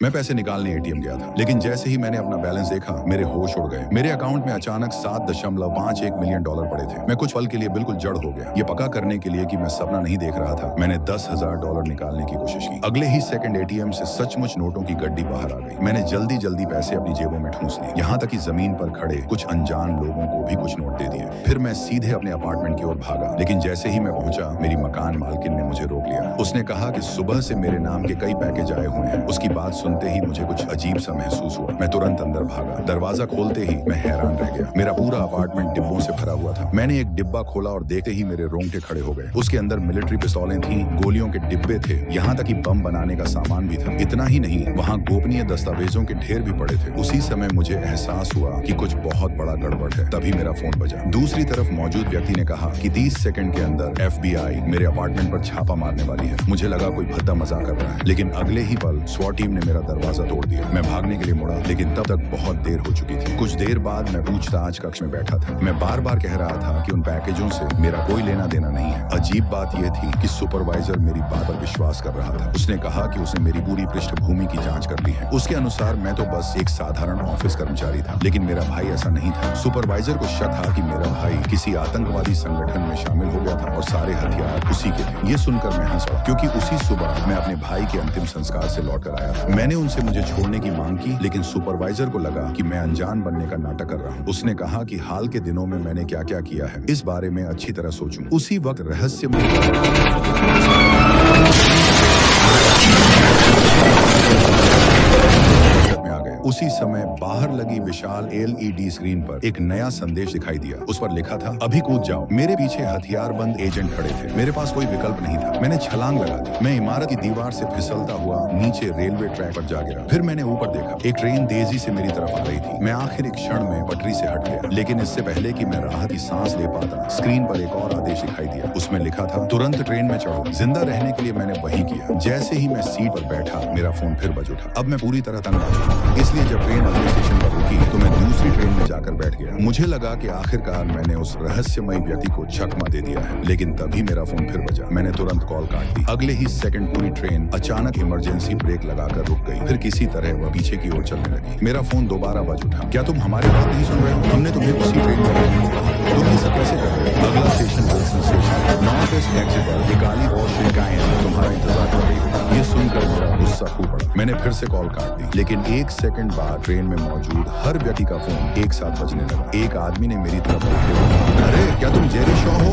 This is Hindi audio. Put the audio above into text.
मैं पैसे निकालने एटीएम गया था, लेकिन जैसे ही मैंने अपना बैलेंस देखा, मेरे होश उड़ गए। मेरे अकाउंट में अचानक $7.51 मिलियन पड़े थे। मैं कुछ पल के लिए बिल्कुल जड़ हो गया। ये पक्का करने के लिए कि मैं सपना नहीं देख रहा था, मैंने $10,000 निकालने की कोशिश की। अगले ही सेकंड एटीएम से सचमुच नोटों की गड्डी बाहर आ गई। मैंने जल्दी पैसे अपनी जेबों में ठूंस लिए, यहाँ तक कि जमीन पर खड़े कुछ अनजान लोगों को भी कुछ नोट दे दिए। फिर मैं सीधे अपने अपार्टमेंट की ओर भागा, लेकिन जैसे ही मैं पहुंचा, मेरी मकान मालकिन ने मुझे रोक लिया। उसने कहा कि सुबह से मेरे नाम के कई पैकेज आए हुए हैं। उसकी बात सुनते ही मुझे कुछ अजीब सा महसूस हुआ। मैं तुरंत अंदर भागा। दरवाजा खोलते ही मैं हैरान रह गया। मेरा पूरा अपार्टमेंट डिब्बों से भरा हुआ था। मैंने एक डिब्बा खोला और देखते ही मेरे रोंगटे खड़े हो गए। उसके अंदर मिलिट्री पिस्तौलें थीं, गोलियों के डिब्बे थे, यहाँ तक कि बम बनाने का सामान भी था। इतना ही नहीं, वहाँ गोपनीय दस्तावेजों के ढेर भी पड़े थे। उसी समय मुझे एहसास हुआ कि कुछ बहुत बड़ा गड़बड़ है। तभी मेरा फोन बजा। दूसरी तरफ मौजूद व्यक्ति ने कहा कि 30 सेकंड के अंदर FBI मेरे अपार्टमेंट पर छापा मारने वाली है। मुझे लगा कोई भद्दा मजाक कर रहा है, लेकिन अगले ही पल SWAT टीम ने मेरा दरवाजा तोड़ दिया। मैं भागने के लिए मुड़ा, लेकिन तब तक बहुत देर हो चुकी थी। कुछ देर बाद मैं पूछताछ कक्ष में बैठा था। मैं बार कह रहा था कि उन पैकेजों से मेरा कोई लेना देना नहीं है। अजीब बात यह थी कि सुपरवाइजर मेरी बात पर विश्वास कर रहा था। उसने कहा कि उसने मेरी पूरी पृष्ठभूमि की जांच कर ली है। उसके अनुसार मैं तो बस एक साधारण ऑफिस कर्मचारी था, लेकिन मेरा भाई ऐसा नहीं था। सुपरवाइजर को शक था कि मेरा भाई किसी आतंकवादी संगठन में शामिल हो गया था और सारे हथियार उसी के थे। ये सुनकर मैं हंस पड़ा, क्योंकि उसी सुबह मैं अपने भाई के अंतिम संस्कार से लौट कर आया था। मैंने उनसे मुझे छोड़ने की मांग की, लेकिन सुपरवाइजर को लगा कि मैं अनजान बनने का नाटक कर रहा हूँ। उसने कहा कि हाल के दिनों में मैंने क्या क्या किया है, इस बारे में अच्छी तरह सोचूं। उसी वक्त रहस्यमय उसी समय बाहर लगी विशाल LED स्क्रीन पर एक नया संदेश दिखाई दिया। उस पर लिखा था, अभी कूद जाओ। मेरे पीछे हथियारबंद एजेंट खड़े थे। मेरे पास कोई विकल्प नहीं था। मैंने छलांग लगा दी। मैं इमारत की दीवार से फिसलता हुआ नीचे रेलवे ट्रैक पर जा गिरा। फिर मैंने ऊपर देखा, एक ट्रेन तेजी से मेरी तरफ आ रही थी। मैं आखिर एक क्षण में पटरी से हट गया, लेकिन इससे पहले कि मैं राहत की सांस ले पाता, स्क्रीन पर एक और आदेश दिखाई दिया। उसमें लिखा था, तुरंत ट्रेन में चढ़ो। जिंदा रहने के लिए मैंने वही किया। जैसे ही मैं सीट पर बैठा, मेरा फोन फिर बज उठा। अब मैं पूरी तरह तंग आ चुका था, इसलिए जब ट्रेन अगले स्टेशन पर रुकी तो मैं दूसरी ट्रेन में जाकर बैठ गया। मुझे लगा कि आखिरकार मैंने उस रहस्यमय व्यक्ति को चकमा दे दिया है, लेकिन तभी मेरा फोन फिर बजा। मैंने तुरंत कॉल काट दी। अगले ही सेकंड पूरी ट्रेन अचानक इमरजेंसी ब्रेक लगाकर रुक गई। फिर किसी तरह वह पीछे की ओर चलने लगी। मेरा फोन दोबारा बज उठा। क्या तुम हमारी बात नहीं सुन रहे हो? हमने तुम्हें उसी ट्रेन में बैठने को कहा। तुम ये सब कैसे कर रहे हो? अगला station Wilson station. North east exit पर एक काली और शिकायत तुम्हारा इंतजार कर रही होगी। ये सुनकर मेरा गुस्सा फूट पड़ा। मैंने फिर से कॉल काट दी, लेकिन एक सेकंड बाद ट्रेन में मौजूद हर व्यक्ति का फोन एक साथ बजने लगा। एक आदमी ने मेरी तरफ देखते हुए कहा, अरे क्या तुम जेरी शॉ हो?